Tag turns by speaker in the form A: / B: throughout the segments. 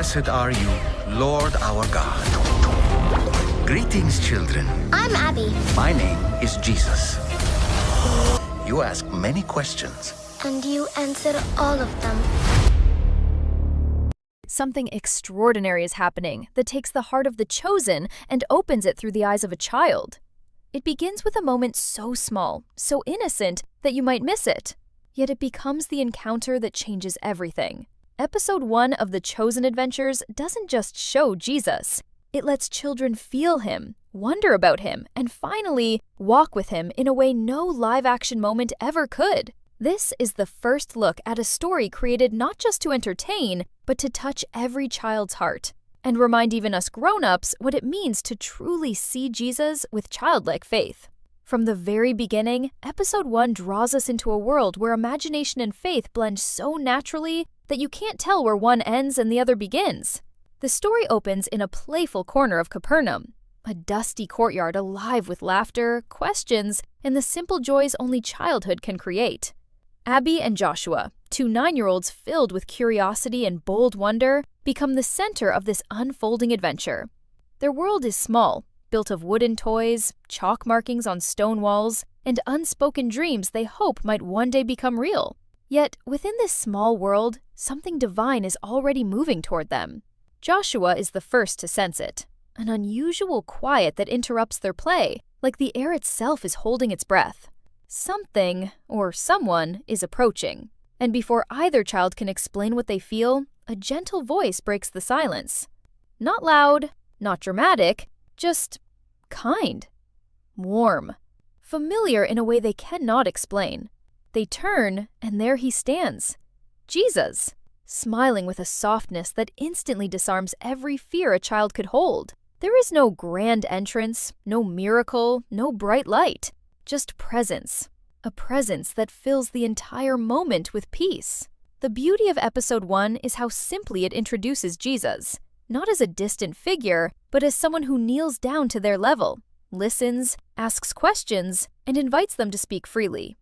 A: Blessed are you, Lord our God. Greetings, children.
B: I'm Abby.
A: My name is Jesus. You ask many questions.
B: And you answer all of them.
C: Something extraordinary is happening that takes the heart of the chosen and opens it through the eyes of a child. It begins with a moment so small, so innocent, that you might miss it. Yet it becomes the encounter that changes everything. Episode 1 of The Chosen Adventures doesn't just show Jesus. It lets children feel him, wonder about him, and finally walk with him in a way no live-action moment ever could. This is the first look at a story created not just to entertain, but to touch every child's heart, and remind even us grown-ups what it means to truly see Jesus with childlike faith. From the very beginning, Episode 1 draws us into a world where imagination and faith blend so naturally that you can't tell where one ends and the other begins. The story opens in a playful corner of Capernaum, a dusty courtyard alive with laughter, questions, and the simple joys only childhood can create. Abby and Joshua, two 9-year-olds filled with curiosity and bold wonder, become the center of this unfolding adventure. Their world is small, built of wooden toys, chalk markings on stone walls, and unspoken dreams they hope might one day become real. Yet, within this small world, something divine is already moving toward them. Joshua is the first to sense it, an unusual quiet that interrupts their play, like the air itself is holding its breath. Something, or someone, is approaching, and before either child can explain what they feel, a gentle voice breaks the silence. Not loud, not dramatic, just kind, warm, familiar in a way they cannot explain. They turn, and there he stands, Jesus, smiling with a softness that instantly disarms every fear a child could hold. There is no grand entrance, no miracle, no bright light. Just presence, a presence that fills the entire moment with peace. The beauty of Episode 1 is how simply it introduces Jesus, not as a distant figure, but as someone who kneels down to their level, listens, asks questions, and invites them to speak freely.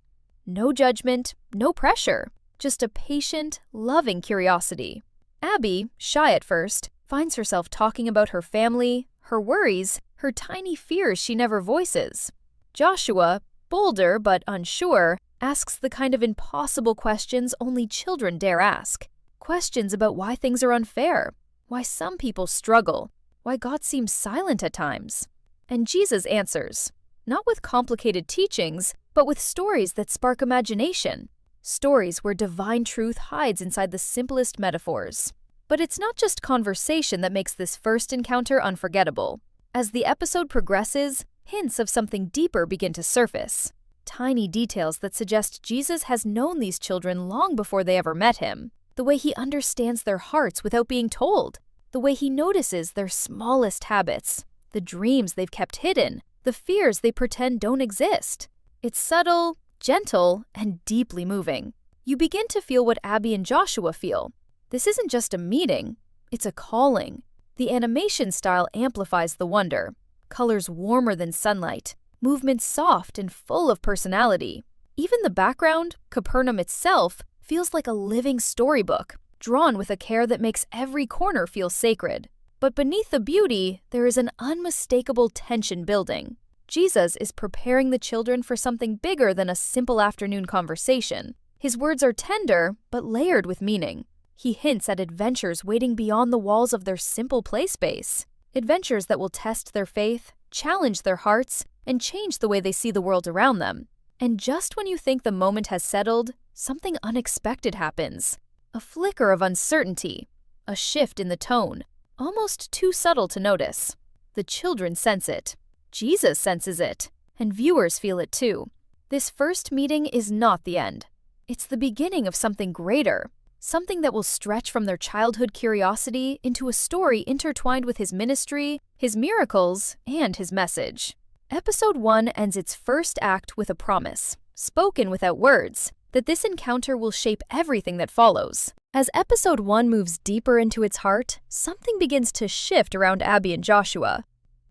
C: No judgment, no pressure, just a patient, loving curiosity. Abby, shy at first, finds herself talking about her family, her worries, her tiny fears she never voices. Joshua, bolder but unsure, asks the kind of impossible questions only children dare ask. Questions about why things are unfair, why some people struggle, why God seems silent at times. And Jesus answers, not with complicated teachings, but with stories that spark imagination. Stories where divine truth hides inside the simplest metaphors. But it's not just conversation that makes this first encounter unforgettable. As the episode progresses, hints of something deeper begin to surface. Tiny details that suggest Jesus has known these children long before they ever met him. The way he understands their hearts without being told. The way he notices their smallest habits. The dreams they've kept hidden. The fears they pretend don't exist. It's subtle, gentle, and deeply moving. You begin to feel what Abby and Joshua feel. This isn't just a meeting. It's a calling. The animation style amplifies the wonder. Colors warmer than sunlight, movements soft and full of personality. Even the background, Capernaum itself, feels like a living storybook, drawn with a care that makes every corner feel sacred. But beneath the beauty, there is an unmistakable tension building. Jesus is preparing the children for something bigger than a simple afternoon conversation. His words are tender, but layered with meaning. He hints at adventures waiting beyond the walls of their simple play space. Adventures that will test their faith, challenge their hearts, and change the way they see the world around them. And just when you think the moment has settled, something unexpected happens. A flicker of uncertainty, a shift in the tone, almost too subtle to notice. The children sense it, Jesus senses it, and viewers feel it too. This first meeting is not the end. It's the beginning of something greater. Something that will stretch from their childhood curiosity into a story intertwined with his ministry, his miracles, and his message. Episode 1 ends its first act with a promise, spoken without words, that this encounter will shape everything that follows. As Episode 1 moves deeper into its heart, something begins to shift around Abby and Joshua.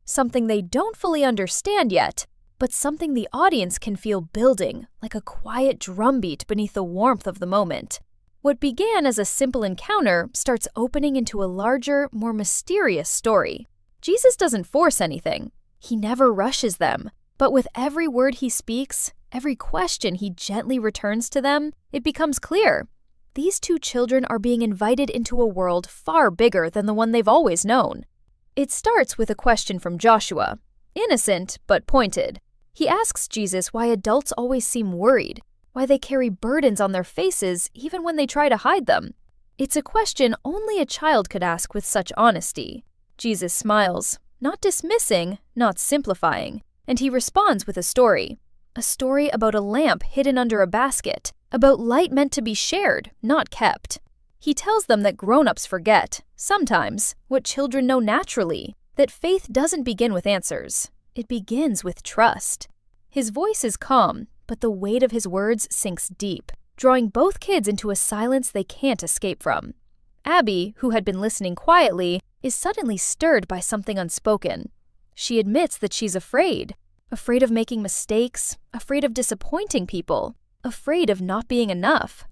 C: Something they don't fully understand yet, but something the audience can feel building, like a quiet drumbeat beneath the warmth of the moment. What began as a simple encounter starts opening into a larger, more mysterious story. Jesus doesn't force anything. He never rushes them. But with every word he speaks, every question he gently returns to them, it becomes clear. These two children are being invited into a world far bigger than the one they've always known. It starts with a question from Joshua, innocent but pointed. He asks Jesus why adults always seem worried, why they carry burdens on their faces even when they try to hide them. It's a question only a child could ask with such honesty. Jesus smiles, not dismissing, not simplifying, and he responds with a story about a lamp hidden under a basket, about light meant to be shared, not kept. He tells them that grown-ups forget, sometimes, what children know naturally, that faith doesn't begin with answers. It begins with trust. His voice is calm, but the weight of his words sinks deep, drawing both kids into a silence they can't escape from. Abby, who had been listening quietly, is suddenly stirred by something unspoken. She admits that she's afraid of making mistakes, afraid of disappointing people, afraid of not being enough.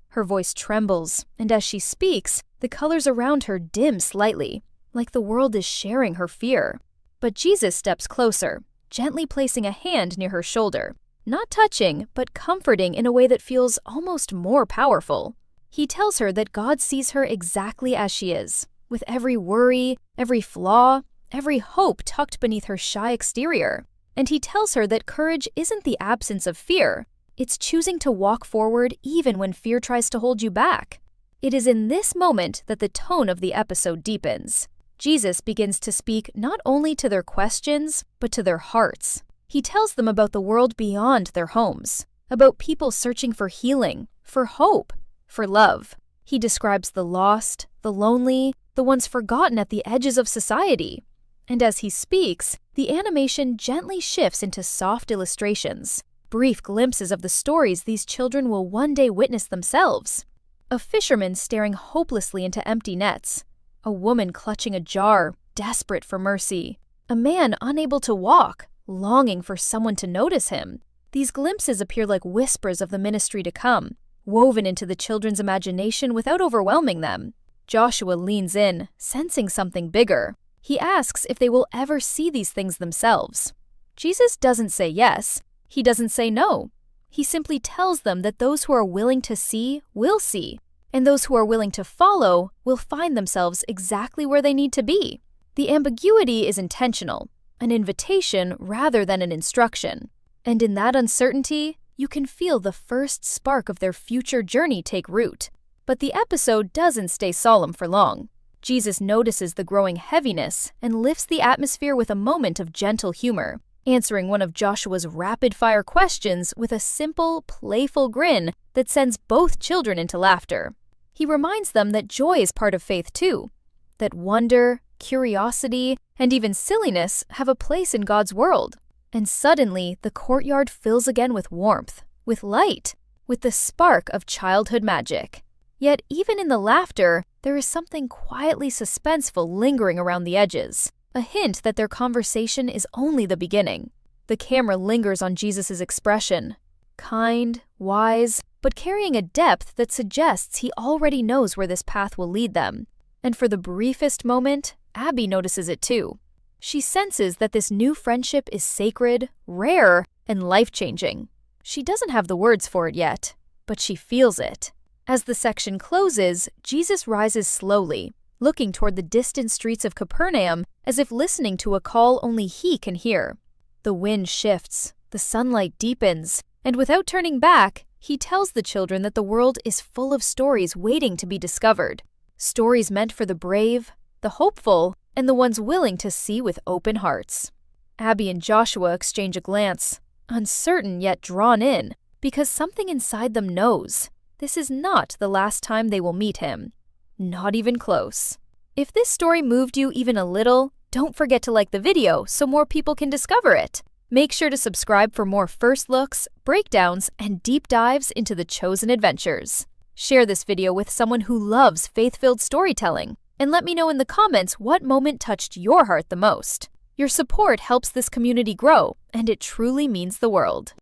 C: Her voice trembles, and as she speaks, the colors around her dim slightly, like the world is sharing her fear. But Jesus steps closer, gently placing a hand near her shoulder, not touching, but comforting in a way that feels almost more powerful. He tells her that God sees her exactly as she is, with every worry, every flaw, every hope tucked beneath her shy exterior. And he tells her that courage isn't the absence of fear, it's choosing to walk forward even when fear tries to hold you back. It is in this moment that the tone of the episode deepens. Jesus begins to speak not only to their questions, but to their hearts. He tells them about the world beyond their homes, about people searching for healing, for hope, for love. He describes the lost, the lonely, the ones forgotten at the edges of society. And as he speaks, the animation gently shifts into soft illustrations, brief glimpses of the stories these children will one day witness themselves. A fisherman staring hopelessly into empty nets, a woman clutching a jar, desperate for mercy, a man unable to walk, longing for someone to notice him. These glimpses appear like whispers of the ministry to come, woven into the children's imagination without overwhelming them. Joshua leans in, sensing something bigger. He asks if they will ever see these things themselves. Jesus doesn't say yes. He doesn't say no. He simply tells them that those who are willing to see will see, and those who are willing to follow will find themselves exactly where they need to be. The ambiguity is intentional, an invitation rather than an instruction. And in that uncertainty, you can feel the first spark of their future journey take root. But the episode doesn't stay solemn for long. Jesus notices the growing heaviness and lifts the atmosphere with a moment of gentle humor, answering one of Joshua's rapid-fire questions with a simple, playful grin that sends both children into laughter. He reminds them that joy is part of faith too, that wonder, curiosity, and even silliness have a place in God's world. And suddenly, the courtyard fills again with warmth, with light, with the spark of childhood magic. Yet even in the laughter, there is something quietly suspenseful lingering around the edges, a hint that their conversation is only the beginning. The camera lingers on Jesus' expression, kind, wise, but carrying a depth that suggests he already knows where this path will lead them. And for the briefest moment, Abby notices it too. She senses that this new friendship is sacred, rare, and life-changing. She doesn't have the words for it yet, but she feels it. As the section closes, Jesus rises slowly, looking toward the distant streets of Capernaum as if listening to a call only he can hear. The wind shifts, the sunlight deepens, and without turning back, he tells the children that the world is full of stories waiting to be discovered. Stories meant for the brave, the hopeful, and the ones willing to see with open hearts. Abby and Joshua exchange a glance, uncertain yet drawn in, because something inside them knows. This is not the last time they will meet him. Not even close. If this story moved you even a little, don't forget to like the video so more people can discover it. Make sure to subscribe for more first looks, breakdowns, and deep dives into the chosen adventures. Share this video with someone who loves faith-filled storytelling, and let me know in the comments what moment touched your heart the most. Your support helps this community grow, and it truly means the world.